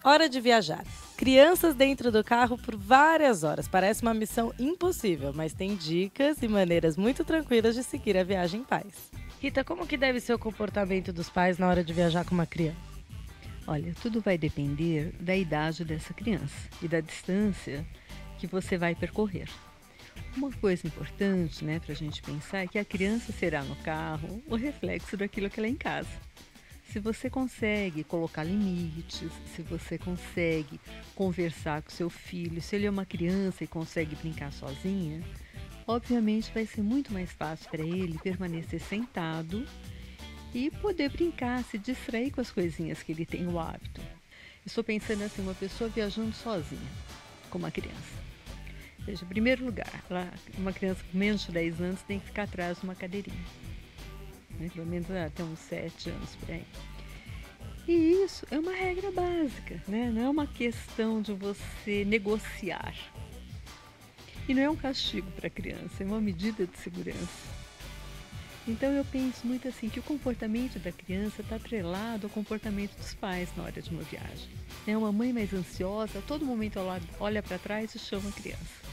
Hora de viajar. Crianças dentro do carro por várias horas. Parece uma missão impossível, mas tem dicas e maneiras muito tranquilas de seguir a viagem em paz. Rita, como que deve ser o comportamento dos pais na hora de viajar com uma criança? Olha, tudo vai depender da idade dessa criança e da distância que você vai percorrer. Uma coisa importante, né, para a gente pensar é que a criança será no carro o reflexo daquilo que ela é em casa. Se você consegue colocar limites, se você consegue conversar com seu filho, se ele é uma criança e consegue brincar sozinha, obviamente vai ser muito mais fácil para ele permanecer sentado e poder brincar, se distrair com as coisinhas que ele tem o hábito. Estou pensando assim, uma pessoa viajando sozinha, com uma criança. Veja, em primeiro lugar, uma criança com menos de 10 anos tem que ficar atrás de uma cadeirinha. Né? Pelo menos até uns 7 anos por aí. E isso é uma regra básica, né? Não é uma questão de você negociar. E não é um castigo para a criança, é uma medida de segurança. Então eu penso muito assim que o comportamento da criança está atrelado ao comportamento dos pais na hora de uma viagem. É uma mãe mais ansiosa, a todo momento ela olha para trás e chama a criança.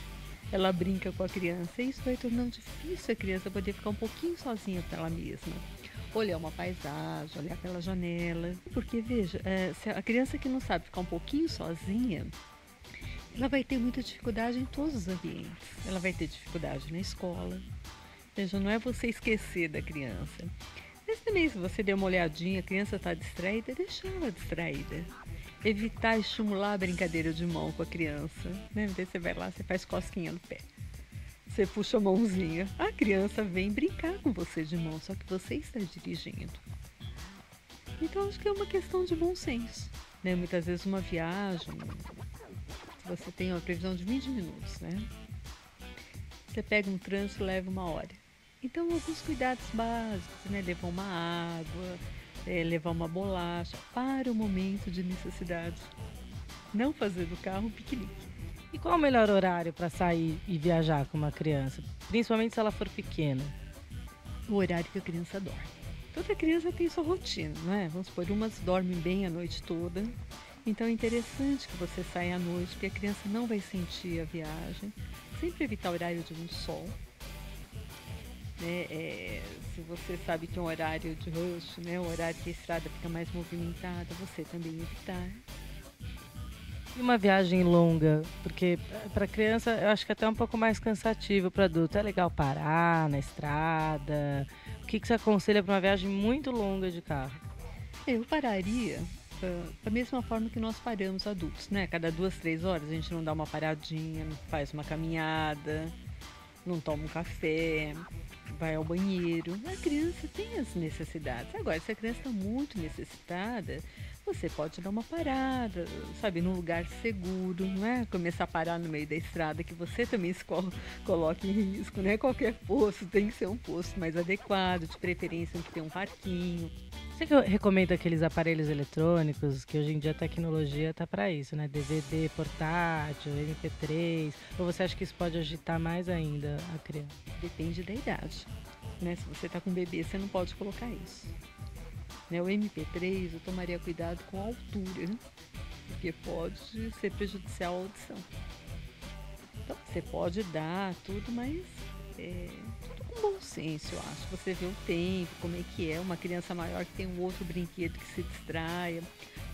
Ela brinca com a criança e isso vai tornando difícil a criança poder ficar um pouquinho sozinha para ela mesma. Olhar uma paisagem, olhar pela janela. Porque veja, se a criança que não sabe ficar um pouquinho sozinha, ela vai ter muita dificuldade em todos os ambientes. Ela vai ter dificuldade na escola. Veja, não é você esquecer da criança. Mas também se você der uma olhadinha, a criança está distraída, deixa ela distraída. Evitar estimular a brincadeira de mão com a criança. Né? Daí você vai lá, você faz cosquinha no pé. Você puxa a mãozinha. A criança vem brincar com você de mão, só que você está dirigindo. Então acho que é uma questão de bom senso. Né? Muitas vezes uma viagem, se você tem uma previsão de 20 minutos, né? Você pega um trânsito e leva 1 hora. Então, alguns cuidados básicos, né? Levar uma água, levar uma bolacha para o momento de necessidade. Não fazer do carro um piquenique. E qual o melhor horário para sair e viajar com uma criança? Principalmente se ela for pequena. O horário que a criança dorme. Toda criança tem sua rotina, não é? Vamos supor, umas dormem bem a noite toda. Então é interessante que você saia à noite, porque a criança não vai sentir a viagem. Sempre evitar o horário de um sol. Né? Se você sabe que é um horário de rush, né? Um horário que a estrada fica mais movimentada, você também evitar. E uma viagem longa, porque para criança eu acho que é até um pouco mais cansativo para adulto. É legal parar na estrada. O que você aconselha para uma viagem muito longa de carro? Eu pararia da mesma forma que nós paramos adultos, né? Cada 2, 3 horas a gente não dá uma paradinha, não faz uma caminhada, não toma um café, vai ao banheiro. A criança tem as necessidades. Agora, se a criança está muito necessitada, você pode dar uma parada, sabe, num lugar seguro, não é? Começar a parar no meio da estrada, que você também se coloque em risco, né? Qualquer posto tem que ser um posto mais adequado, de preferência um que tem um parquinho. Você que recomenda aqueles aparelhos eletrônicos, que hoje em dia a tecnologia tá para isso, né? DVD portátil, MP3. Ou você acha que isso pode agitar mais ainda a criança? Depende da idade, né? Se você está com bebê, você não pode colocar isso. Né? O MP3, eu tomaria cuidado com a altura, porque pode ser prejudicial à audição. Então, você pode dar tudo, mas tudo com bom senso, eu acho. Você vê o tempo, como é que é. Uma criança maior que tem um outro brinquedo que se distraia,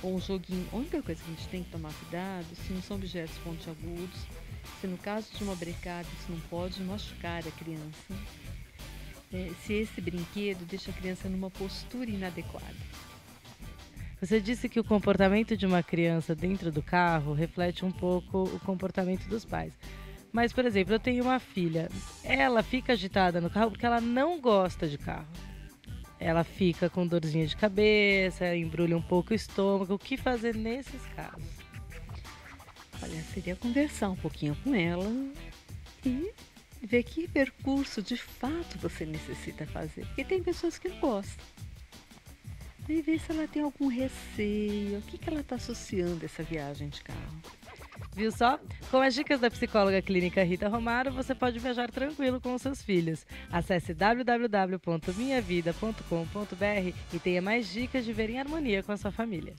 ou um joguinho. A única coisa que a gente tem que tomar cuidado, se não são objetos pontiagudos, se no caso de uma brincada isso não pode machucar a criança. Se esse brinquedo deixa a criança numa postura inadequada. Você disse que o comportamento de uma criança dentro do carro reflete um pouco o comportamento dos pais. Mas, por exemplo, eu tenho uma filha. Ela fica agitada no carro porque ela não gosta de carro. Ela fica com dorzinha de cabeça, embrulha um pouco o estômago. O que fazer nesses casos? Olha, seria conversar um pouquinho com ela e ver que percurso de fato você necessita fazer. Porque tem pessoas que não gostam. E ver se ela tem algum receio, o que ela está associando a essa viagem de carro. Viu só? Com as dicas da psicóloga clínica Rita Romaro, você pode viajar tranquilo com os seus filhos. Acesse www.minhavida.com.br e tenha mais dicas de ver em harmonia com a sua família.